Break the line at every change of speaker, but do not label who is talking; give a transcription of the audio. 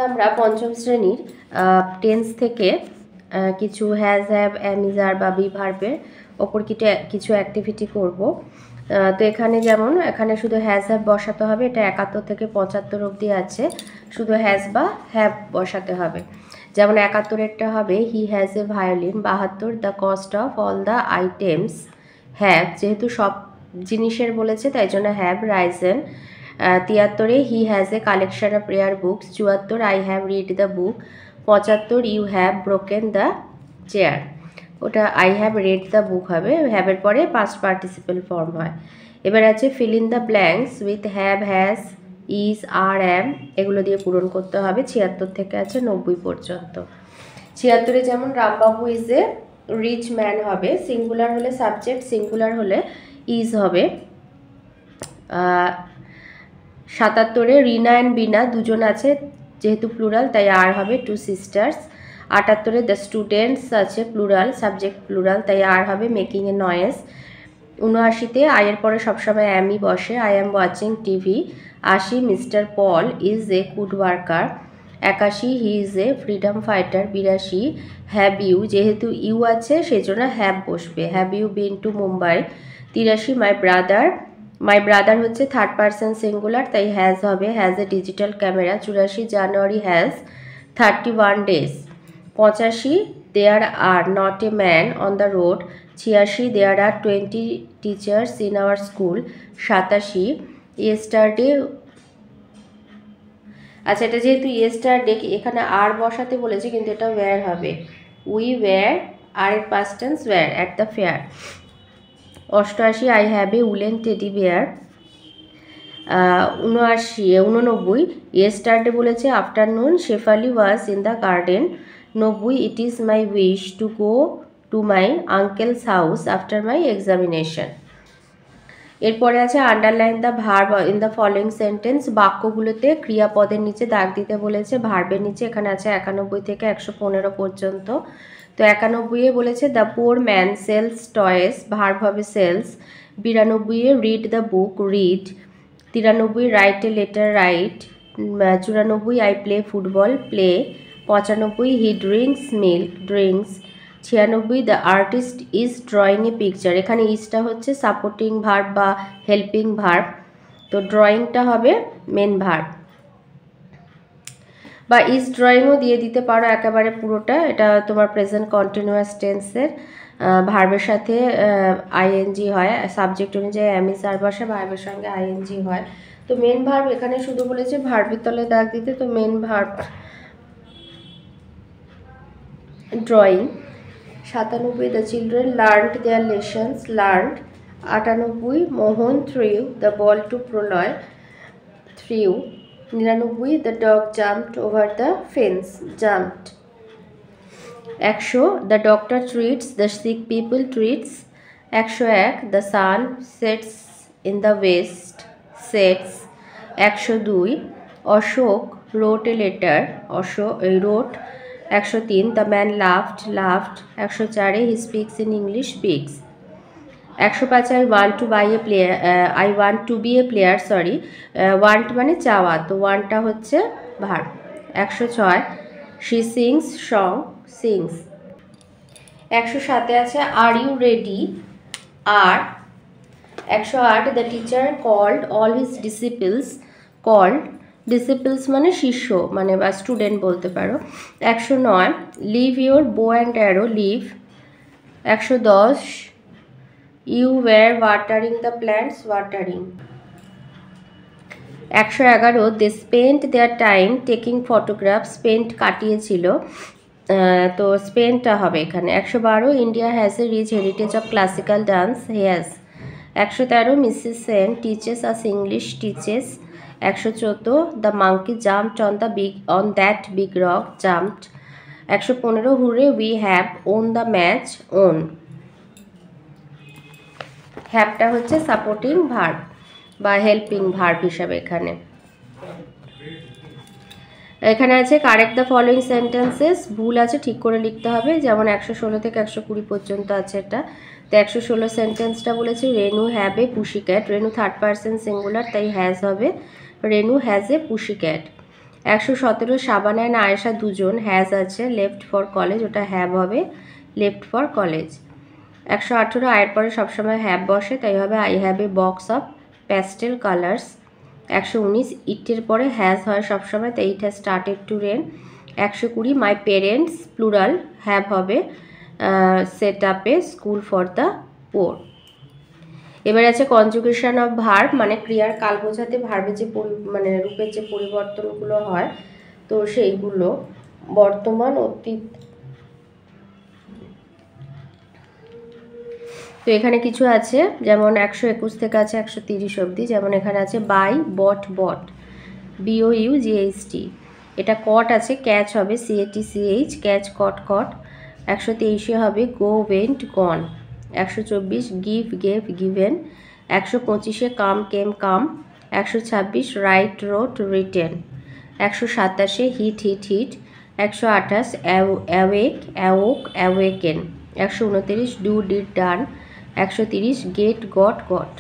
আমরা পঞ্চম শ্রেণীর টেন্স থেকে কিছু হ্যাজ হ্যাভ এম ইজ আর বা বি ভার্বের ওপর কিছু অ্যাক্টিভিটি করব। তো এখানে যেমন এখানে শুধু হ্যাজ হ্যাভ বসাতে হবে, এটা 71 থেকে 75 অবধি আছে, শুধু হ্যাজ বা হ্যাভ বসাতে হবে। যেমন 71-এরটা হবে he has a violin. 72 the cost of all the items have, যেহেতু সব জিনিসের বলেছে তাই জন্য হ্যাভ রাইজেন। 73-এ he has a collection of rare books. 74 I have read the book. 75 you have broken the chair. ওটা I have read the book হবে, হ্যাভের পরে পাস্ট পার্টিসিপেল ফর্ম হয়। এবার আছে fill in the blanks with have, has, is, are, am, এগুলো দিয়ে পূরণ করতে হবে। 76 থেকে আছে 90 পর্যন্ত। 76-এ যেমন রামবাবু ইজ এ রিচ ম্যান হবে, সিঙ্গুলার হলে সাবজেক্ট, সিঙ্গুলার হলে ইজ হবে। 77-এ রিনা অ্যান্ড বিনা দুজন আছে, যেহেতু প্লুরাল তাই আর হবে, টু সিস্টার্স। 78-এ দ্য স্টুডেন্টস আছে, প্লুরাল, সাবজেক্ট প্লুরাল তাই আর হবে, মেকিং এ নয়েজ। 79-তে আয়ের পরে সবসময় অ্যামই বসে, I am watching TV. 80 mister Paul is a good worker. 81 he is a freedom fighter. 82 have you, যেহেতু ইউ আছে সেই জন্য হ্যাভ বসবে, have you been to Mumbai. 83 my brother হচ্ছে থার্ড পারসন সিঙ্গুলার তাই হ্যাজ হবে, has a digital camera. 84 January has 31 days. 85 there are not a man on the road. 86 there are 20 teachers in our school. 87 yesterday, আচ্ছা এটা যেহেতু yesterday এখানে আর বসাতে বলেছে কিন্তু এটা ওয়্যার হবে, উই ওয়্যার, আর এর past tense were, at the fair. 88 I have a woolen teddy bear. 89 yesterday বলেছে afternoon, Shefali was in the garden. 90 it is my wish to go to my uncle's house after my examination. এরপরে আছে underline the verb in the following sentence. বাক্যগুলোতে ক্রিয়াপদের নিচে দাগ দিতে বলেছে, ভার্বের নিচে এখানে আছে 91 থেকে 115 পর্যন্ত। তো 91-এ বলেছে the poor man sells toys, verb হবে সেলস। 92-এ read the book, read. 93 write a letter, write. 94 I play football, play. 95 he drinks milk, drinks. 96 the artist is drawing a picture, এখানে ইজটা হচ্ছে সাপোর্টিং ভার্ব বা helping verb, তো ড্রয়িংটা হবে main verb. বা ইজ ড্রয়িংও দিয়ে দিতে পারো একেবারে পুরোটা, এটা তোমার প্রেজেন্ট কন্টিনিউয়াস টেন্সের ভার্বের সাথে আইএনজি হয়, সাবজেক্ট অনুযায়ী এম ইজ আর বসে, ভার্বের সঙ্গে আইএনজি হয়। তো মেন ভার্ব এখানে শুধু বলেছে ভার্বের তলে দাগ দিতে, তো main verb drawing. 97 the children learned their lessons, learned. 98 Mohan threw the ball to Pralay, threw. 99 the dog jumped over the fence, jumped. 100 the doctor treats the sick people, treats. 101 the sun sets in the west, sets. 102 Ashok wrote a letter, wrote. 103 the man laughed, laughed. 104 he speaks in English, speaks. 105 I want to buy a player, I want to be a player, sorry, want মানে চাওয়া, তো ওয়ান্টটা হচ্ছে verb. 106 she sings song, sings. 107-এ আছে are you ready, are. 108 the teacher called all his disciples, called, disciples মানে শিষ্য মানে বা স্টুডেন্ট বলতে পারো। 109 leave your bow and arrow, leave. 110 you were watering the plants, watering. 111 they spent their time taking photograph, spent কাটিয়েছিল, তো স্পেন্টটা হবে এখানে। 112 India has a rich heritage of classical dance, has. 113 Mrs Sen teaches us English, teaches. 114 the monkey jumped on that big rock, jumped. 115 hurray we have won the match, won. হ্যাভটা হচ্ছে supporting verb বা helping verb হিসাবে এখানে। এখানে আছে correct the following sentences, ভুল আছে ঠিক করে লিখতে হবে, যেমন 116 থেকে 120 পর্যন্ত আছে এটা। তো 116 সেন্টেন্সটা বলেছে Renu have a pussy cat, Renu third person singular তাই হ্যাজ হবে, Renu has a pussy cat. 117 Shabana and Ayesha দুজন, হ্যাজ আছে, লেফট ফর কলেজ, ওটা হ্যাভ হবে, লেফট ফর কলেজ। 118 আয়ের পরে সবসময় হ্যাভ বসে, তাই হবে I have a box of pastel colours. 119 ইটের পরে হ্যাজ হয় সবসময়, তাই it has started to rain. 120 my parents plural, have হবে, set up A school for the poor. এবার আছে কনজুগেশন অফ ভার্ব, মানে ক্রিয়ার কাল বোঝাতে ভার্বের যে মানে রূপের যে পরিবর্তনগুলো হয়, তো সেইগুলো বর্তমান, অতীত। তো এখানে কিছু আছে, যেমন 121 থেকে আছে 130 অবধি। যেমন এখানে আছে বাই, বট, বট, BOUGHT। এটা কট আছে, ক্যাচ হবে, CATCH, ক্যাচ, কট, কট। 123 হবে go, went, gone. 124 give, gave, given. 125 come, came, come. 126 write, wrote, written. 127 hit, hit, hit. 128 awake, awoke, awaken. 129 do, did, done. 130 get, got, goat.